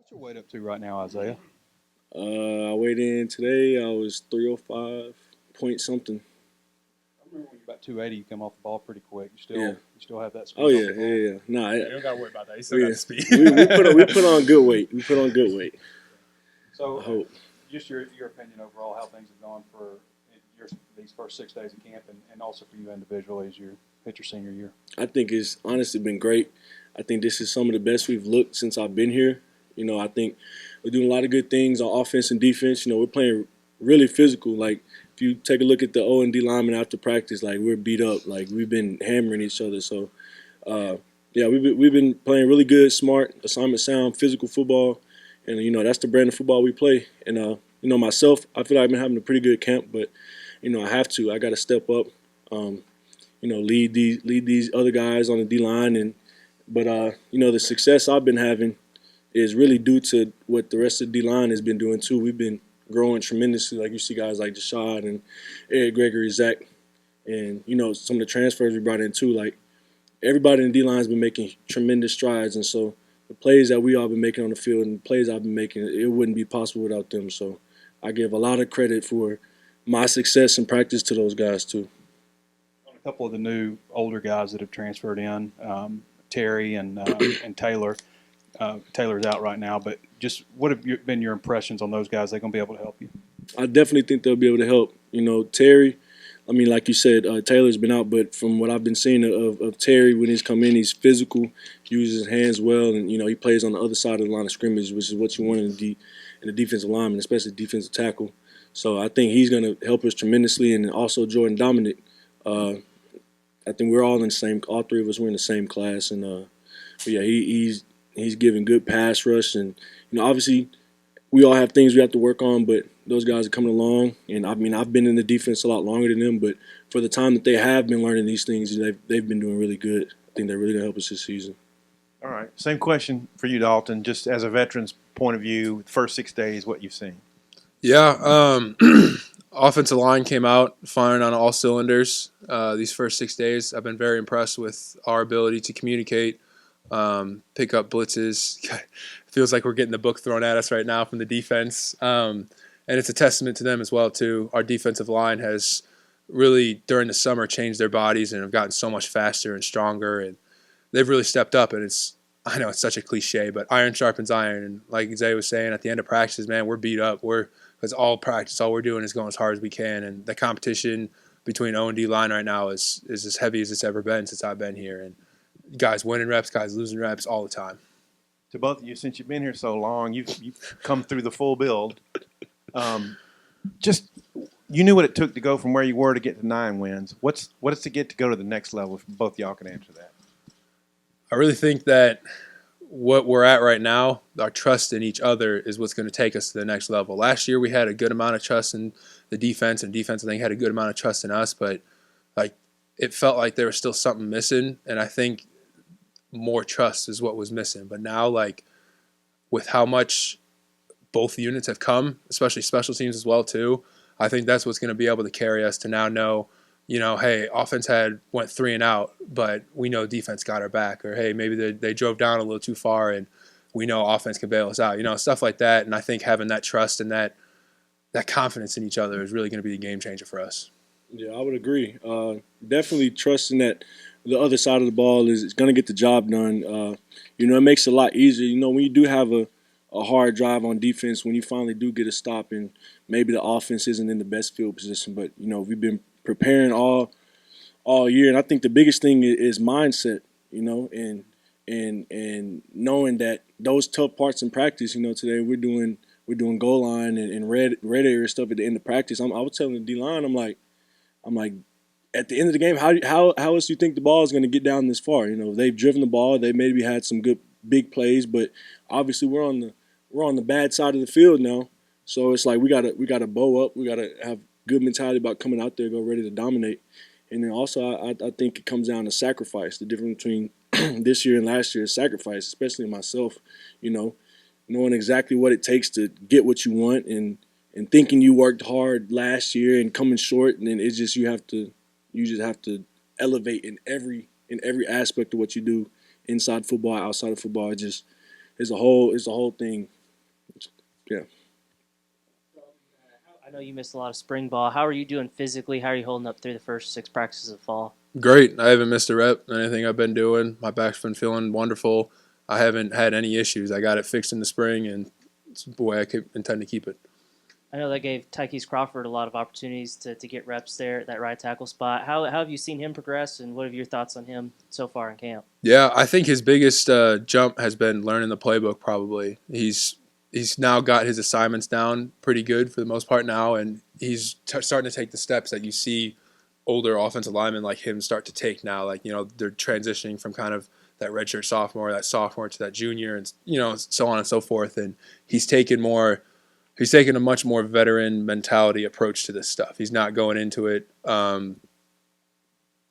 What's your weight up to right now, Isaiah? I weighed in today. I was 305 point something. I remember when you're about 280, you come off the ball pretty quick. You still Yeah. you still have that Oh speed off yeah, the yeah, ball. yeah. Nah, You don't gotta worry about that. You still yeah. got the speed. we put on good weight. We put on good weight. So, I hope. just your opinion overall, how things have gone for these first 6 days of camp, and also for you individually as you hit your senior year. I think it's honestly been great. I think this is some of the best we've looked since I've been here. I think we're doing a lot of good things on offense and defense. We're playing really physical. Like if you take a look at the O and D linemen after practice, like we're beat up. Like we've been hammering each other. So yeah, we've been playing really good, smart, assignment sound, physical football, and that's the brand of football we play. And myself, I feel like I've been having a pretty good camp, but I have to. I got to step up. Lead these other guys on the D line, but the success I've been having is really due to what the rest of the D line has been doing too. We've been growing tremendously. Like you see guys like Deshaun and Eric Gregory, Zach, and some of the transfers we brought in too. Like everybody in the D line has been making tremendous strides, and so the plays that we all been making on the field and the plays I've been making, it wouldn't be possible without them. So I give a lot of credit for my success in practice to those guys too. A couple of the new older guys that have transferred in, Terry and Taylor. Taylor's out right now, but just what have been your impressions on those guys? They're going to be able to help you. I definitely think they'll be able to help. Terry, I mean, like you said, Taylor's been out, but from what I've been seeing of Terry when he's come in, he's physical, uses his hands well, and he plays on the other side of the line of scrimmage, which is what you want in the defensive lineman, especially defensive tackle. So I think he's going to help us tremendously, and also Jordan Dominic. I think we're all all three of us were in the same class, and but yeah, he's giving good pass rush, and obviously we all have things we have to work on, but those guys are coming along. And I mean, I've been in the defense a lot longer than them, but for the time that they have been learning these things, they've been doing really good. I think they're really gonna help us this season. All right. Same question for you, Dalton. Just as a veteran's point of view, first 6 days, what you've seen. Yeah, offensive line came out firing on all cylinders these first 6 days. I've been very impressed with our ability to communicate, pick up blitzes. Feels like we're getting the book thrown at us right now from the defense, and it's a testament to them as well too. Our defensive line has really during the summer changed their bodies and have gotten so much faster and stronger, and they've really stepped up. And I know it's such a cliche, but iron sharpens iron. And like Zay was saying, at the end of practices, man, we're beat up. Because all practice, all we're doing is going as hard as we can. And the competition between O and D line right now is as heavy as it's ever been since I've been here. And guys winning reps, guys losing reps all the time. To both of you, since you've been here so long, you've come through the full build. Just you knew what it took to go from where you were to get to 9 wins. What is to get to go to the next level? If both y'all can answer that. I really think that what we're at right now, our trust in each other is what's going to take us to the next level. Last year we had a good amount of trust in the defense, and defense I think had a good amount of trust in us, but it felt like there was still something missing, and I think more trust is what was missing. But now with how much both units have come, especially special teams as well too, I think that's what's going to be able to carry us to now know, hey, offense went 3 and out, but we know defense got our back. Or, hey, maybe they drove down a little too far and we know offense can bail us out. Stuff like that. And I think having that trust and that confidence in each other is really going to be the game changer for us. Yeah, I would agree. Definitely trusting that the other side of the ball is going to get the job done. It makes it a lot easier. When you do have a hard drive on defense, when you finally do get a stop and maybe the offense isn't in the best field position, but, we've been preparing all year, and I think the biggest thing is mindset, and knowing that those tough parts in practice, today we're doing goal line and red area stuff at the end of practice. I was telling the D line, I'm like, at the end of the game, how else do you think the ball is going to get down this far? They've driven the ball, they maybe had some good big plays, but obviously we're on the bad side of the field now. So it's like we gotta bow up, we gotta have good mentality about coming out there, go ready to dominate. And then also I think it comes down to sacrifice. The difference between this year and last year is sacrifice, especially myself, knowing exactly what it takes to get what you want and thinking you worked hard last year and coming short, and then it's just you just have to elevate in every aspect of what you do inside football, outside of football. It's a whole thing. Yeah. I know you missed a lot of spring ball. How are you doing physically? How are you holding up through the first 6 practices of fall? Great. I haven't missed a rep. Anything I've been doing, my back's been feeling wonderful. I haven't had any issues. I got it fixed in the spring, and it's the way I intend to keep it. I know that gave Tykees Crawford a lot of opportunities to get reps there at that right tackle spot. How have you seen him progress, and what are your thoughts on him so far in camp? Yeah, I think his biggest jump has been learning the playbook. Probably he's now got his assignments down pretty good for the most part now, and he's starting to take the steps that you see older offensive linemen like him start to take now. Like, you know, they're transitioning from kind of that redshirt sophomore, that sophomore to that junior, and, you know, so on and so forth. And he's taken a much more veteran mentality approach to this stuff. He's not going into it. I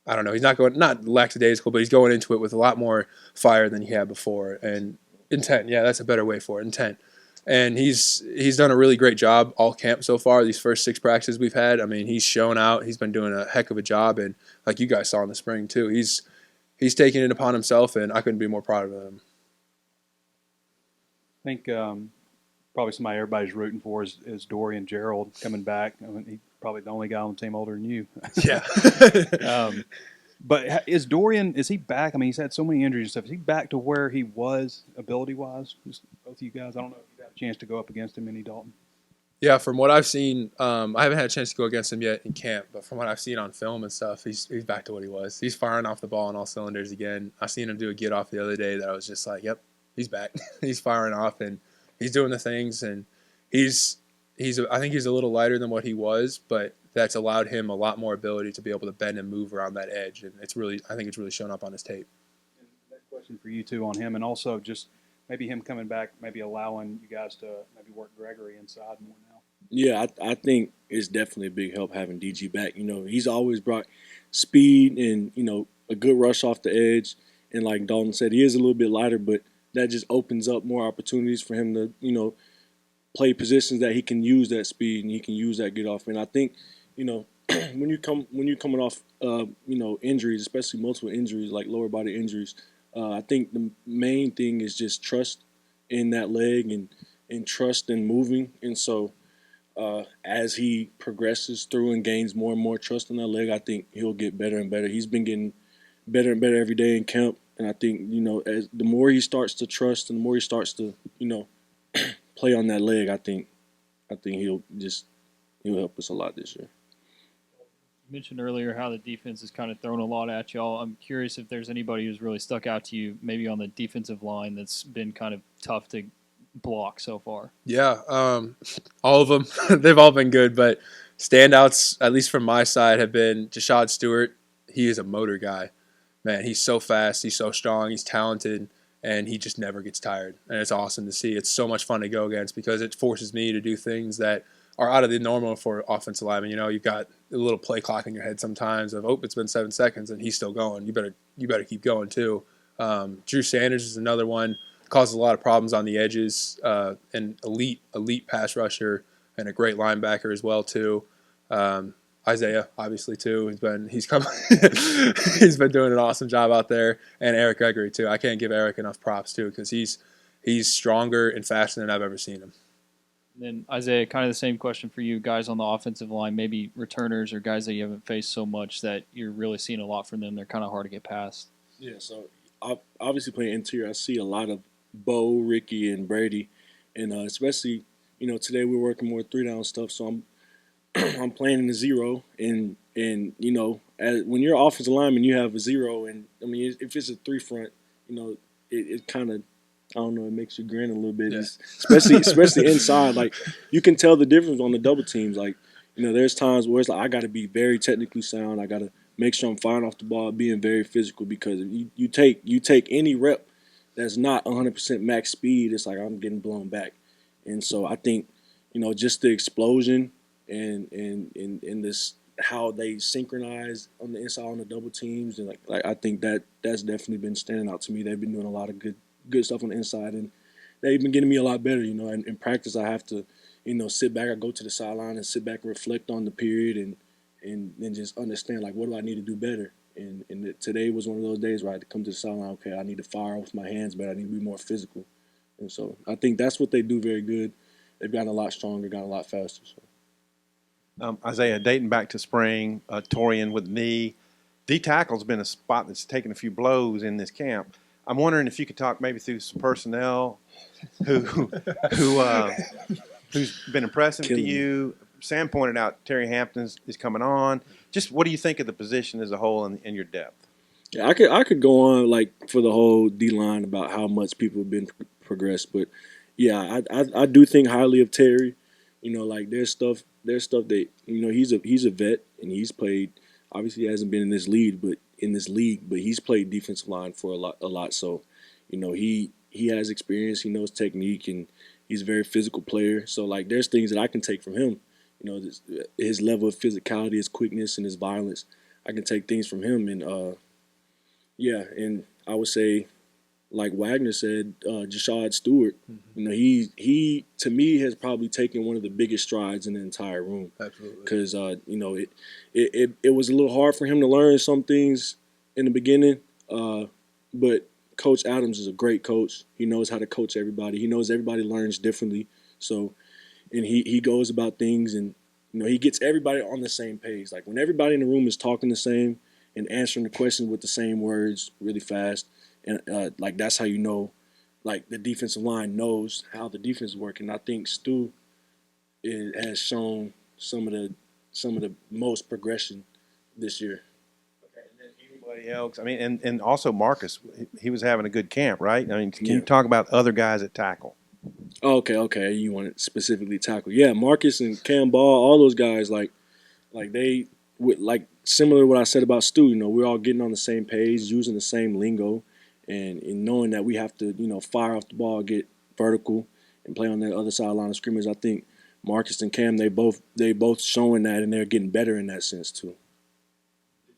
don't know. He's not lackadaisical, but he's going into it with a lot more fire than he had before, and intent. Yeah, that's a better way for it. Intent. And he's done a really great job all camp so far. These first 6 practices we've had, I mean, he's shown out. He's been doing a heck of a job, and like you guys saw in the spring too, he's taking it upon himself, and I couldn't be more proud of him. I think probably somebody everybody's rooting for is Dorian Gerald coming back. I mean, he's probably the only guy on the team older than you. Yeah. But is he back? I mean, he's had so many injuries and stuff. Is he back to where he was ability-wise? Just both of you guys. I don't know if you got a chance to go up against him, any Dalton. Yeah, from what I've seen, I haven't had a chance to go against him yet in camp, but from what I've seen on film and stuff, he's back to what he was. He's firing off the ball on all cylinders again. I seen him do a get off the other day that I was just like, yep, he's back. He's firing off, and he's doing the things, and I think he's a little lighter than what he was, but that's allowed him a lot more ability to be able to bend and move around that edge, and I think it's really shown up on his tape. And next question for you too on him, and also just maybe him coming back, maybe allowing you guys to maybe work Gregory inside more now. Yeah, I think it's definitely a big help having DG back. You know, he's always brought speed and, you know, a good rush off the edge. And like Dalton said, he is a little bit lighter, but that just opens up more opportunities for him to, you know, play positions that he can use that speed and he can use that get off. And I think, you know, when you're coming off, you know, injuries, especially multiple injuries like lower body injuries, I think the main thing is just trust in that leg and trust in moving. And so as he progresses through and gains more and more trust in that leg, I think he'll get better and better. He's been getting better and better every day in camp. And I think, you know, as the more he starts to trust and the more he starts to, you know, play on that leg, I think he'll help us a lot this year. You mentioned earlier how the defense has kind of thrown a lot at y'all. I'm curious if there's anybody who's really stuck out to you, maybe on the defensive line, that's been kind of tough to block so far. Yeah, all of them. They've all been good, but standouts, at least from my side, have been Jashad Stewart. He is a motor guy. Man, he's so fast, he's so strong, he's talented, and he just never gets tired. And it's awesome to see. It's so much fun to go against because it forces me to do things that are out of the normal for offensive linemen. You know, you've got a little play clock in your head sometimes of, it's been 7 seconds and he's still going. You better keep going too. Drew Sanders is another one. Causes a lot of problems on the edges. An elite pass rusher and a great linebacker as well too. Isaiah, obviously too. He's been doing an awesome job out there, and Eric Gregory too. I can't give Eric enough props too because he's stronger and faster than I've ever seen him. And then Isaiah, kind of the same question for you guys on the offensive line, maybe returners or guys that you haven't faced so much that you're really seeing a lot from them. They're kind of hard to get past. Yeah, so obviously playing interior, I see a lot of Bo, Ricky, and Brady, and especially, you know, today we're working more 3-down stuff, so I'm playing in the zero, and you know, when you're offensive lineman, you have a zero, and I mean, if it's a 3 front, you know, it kind of, I don't know, it makes you grin a little bit, Yeah. especially inside. Like, you can tell the difference on the double teams. Like, you know, there's times where it's like I got to be very technically sound. I got to make sure I'm firing off the ball, being very physical, because if you take any rep that's not 100% max speed, it's like I'm getting blown back. And so I think, you know, just the explosion and this how they synchronize on the inside on the double teams, and like I think that's definitely been standing out to me. They've been doing a lot of good stuff on the inside, and they've been getting me a lot better. You know, and in practice I have to, you know, sit back. I go to the sideline and sit back and reflect on the period and then just understand, like, what do I need to do better. And today was one of those days where I had to come to the sideline. Okay, I need to fire off my hands better. I need to be more physical. And so I think that's what they do very good. they've gotten a lot stronger, gotten a lot faster. So. Isaiah, dating back to spring, Torian with knee. D tackle's been a spot that's taken a few blows in this camp. I'm wondering if you could talk maybe through some personnel who's been impressive to you. Sam pointed out Terry Hampton is coming on. Just what do you think of the position as a whole and your depth? Yeah, I could go on like for the whole D line about how much people have been progressed, but yeah, I do think highly of Terry. You know, like there's stuff that he's a vet and he's played. Obviously, he hasn't been in this league, but he's played defensive line for a lot. So, you know, he has experience. He knows technique, and he's a very physical player. So, like, there's things that I can take from him. You know, his level of physicality, his quickness, and his violence. I can take things from him, and and I would say, like Wagner said, Jashad Stewart. Mm-hmm. You know, he to me has probably taken one of the biggest strides in the entire room. Absolutely. Because you know, it was a little hard for him to learn some things in the beginning, but Coach Adams is a great coach. He knows how to coach everybody. He knows everybody learns differently. So, and he goes about things, and you know, he gets everybody on the same page. Like when everybody in the room is talking the same and answering the questions with the same words really fast. And like that's how you know, like the defensive line knows how the defense is working. I think Stu has shown some of the most progression this year. Okay, and then anybody else? I mean, and also Marcus, he was having a good camp, right? I mean, can Yeah. you talk about other guys at tackle? Okay. You want to specifically tackle? Yeah, Marcus and Cam Ball, all those guys, like they would like similar to what I said about Stu. You know, we're all getting on the same page, using the same lingo. And in knowing that we have to, you know, fire off the ball, get vertical, and play on the other side line of scrimmage, I think Marcus and Cam they both showing that, and they're getting better in that sense too. Did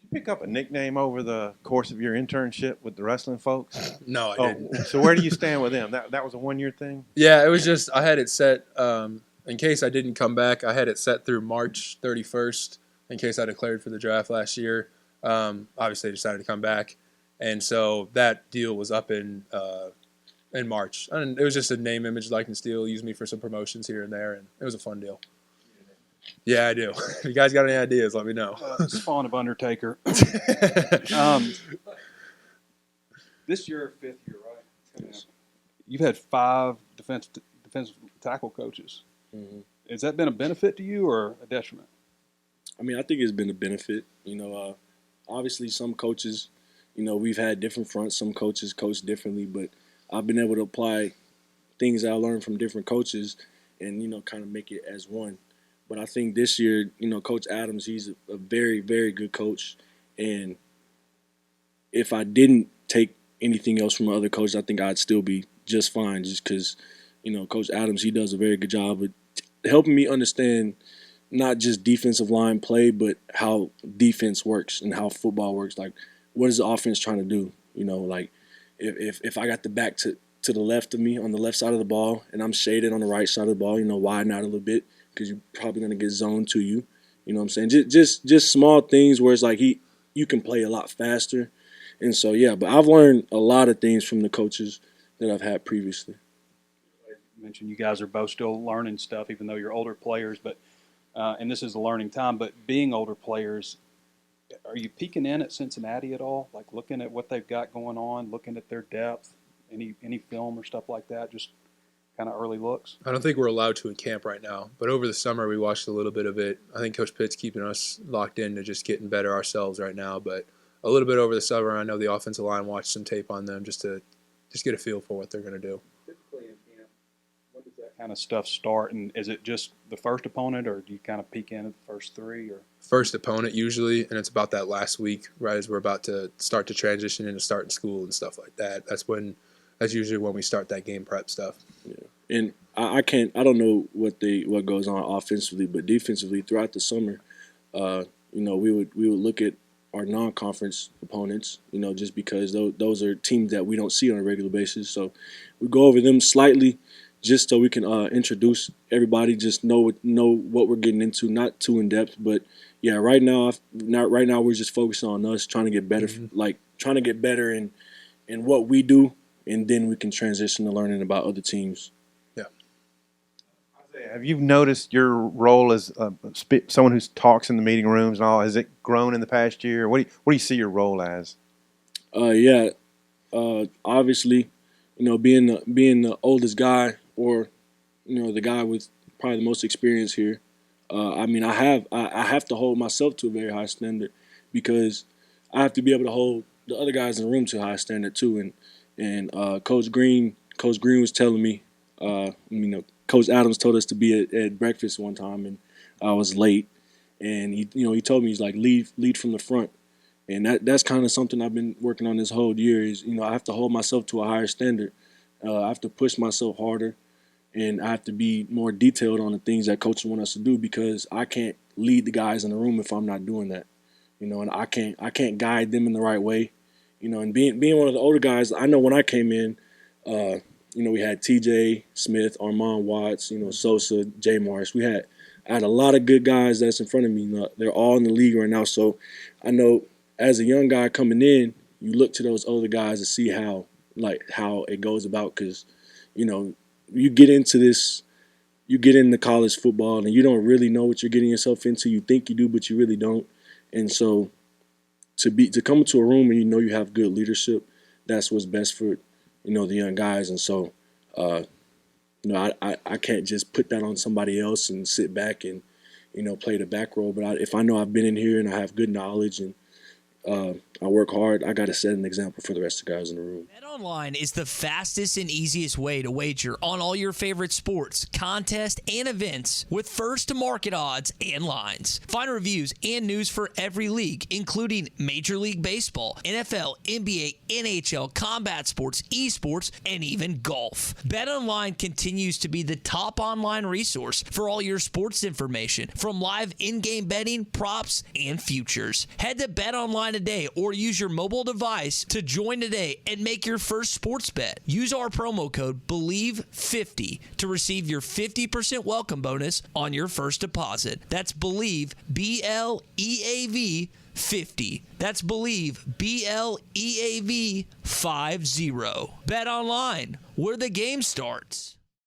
you pick up a nickname over the course of your internship with the wrestling folks? No, I didn't. So where do you stand with them? That was a 1 year thing? Yeah, it was just I had it set in case I didn't come back. I had it set through March 31st in case I declared for the draft last year. Obviously, I decided to come back. And so that deal was up in March. And it was just a name, image, likeness deal. Used me for some promotions here and there, and it was a fun deal. Yeah, I do. If you guys got any ideas, let me know. Spawn of Undertaker. This year, 5th year, right? You've had 5 defensive tackle coaches. Mm-hmm. Has that been a benefit to you or a detriment? I mean, I think it's been a benefit. You know, obviously some coaches, you know, we've had different fronts. Some coaches coach differently, but I've been able to apply things that I learned from different coaches and, you know, kind of make it as one. But I think this year, you know, Coach Adams, he's a very, very good coach. And if I didn't take anything else from other coaches, I think I'd still be just fine just because, you know, Coach Adams, he does a very good job of helping me understand not just defensive line play, but how defense works and how football works. Like, what is the offense trying to do? You know, like if I got the back to the left of me on the left side of the ball and I'm shaded on the right side of the ball, you know, widen out a little bit because you're probably going to get zoned to you. You know what I'm saying? Just small things where it's like you can play a lot faster. And so, yeah, but I've learned a lot of things from the coaches that I've had previously. You mentioned you guys are both still learning stuff, even though you're older players, but and this is a learning time, but being older players, are you peeking in at Cincinnati at all? Like looking at what they've got going on, looking at their depth, any film or stuff like that, just kind of early looks? I don't think we're allowed to in camp right now, but over the summer we watched a little bit of it. I think Coach Pitt's keeping us locked in to just getting better ourselves right now, but a little bit over the summer, I know the offensive line watched some tape on them just to get a feel for what they're going to do. Typically in camp, when does that kind of stuff start? And is it just the first opponent, or do you kind of peek in at the first 3? Or First opponent usually, and it's about that last week, right as we're about to start to transition into starting school and stuff like that. That's usually when we start that game prep stuff. Yeah. And I don't know what goes on offensively, but defensively throughout the summer, you know, we would look at our non-conference opponents, you know, just because those are teams that we don't see on a regular basis. So we go over them slightly just so we can introduce everybody, just know what we're getting into, not too in depth. But yeah, right now we're just focusing on us trying to get better, trying to get better in what we do, and then we can transition to learning about other teams. Isaiah, Have you noticed your role as someone who talks in the meeting rooms and all? Has it grown in the past year? What do you see your role as? Yeah. Obviously, being the oldest guy, or the guy with probably the most experience here. I mean, I have to hold myself to a very high standard, because I have to be able to hold the other guys in the room to a high standard too. And Coach Green was telling me, Coach Adams told us to be at breakfast one time, and I was late, and he told me, he's like, lead from the front. And that's kind of something I've been working on this whole year is, I have to hold myself to a higher standard. I have to push myself harder, and I have to be more detailed on the things that coaches want us to do, because I can't lead the guys in the room if I'm not doing that. And I can't guide them in the right way. And being one of the older guys, I know when I came in, we had TJ Smith, Armand Watts, Sosa, Jay Morris. I had a lot of good guys that's in front of me. They're all in the league right now. So I know, as a young guy coming in, you look to those older guys to see how it goes about, because, you get into college football and you don't really know what you're getting yourself into. You think you do, but you really don't. And so to come into a room and you have good leadership, that's what's best for, the young guys. And so, I can't just put that on somebody else and sit back and, play the back role. But if I know I've been in here and I have good knowledge and I work hard, I got to set an example for the rest of the guys in the room. BetOnline is the fastest and easiest way to wager on all your favorite sports, contests, and events with first-to-market odds and lines. Find reviews and news for every league, including Major League Baseball, NFL, NBA, NHL, combat sports, esports, and even golf. BetOnline continues to be the top online resource for all your sports information, from live in-game betting, props, and futures. Head to BetOnline today, or use your mobile device to join today and make your first sports bet. Use our promo code BELIEVE50 to receive your 50% welcome bonus on your first deposit. That's BELIEVE, BLEAV 50. That's BELIEVE, BLEAV 50. Bet online, where the game starts.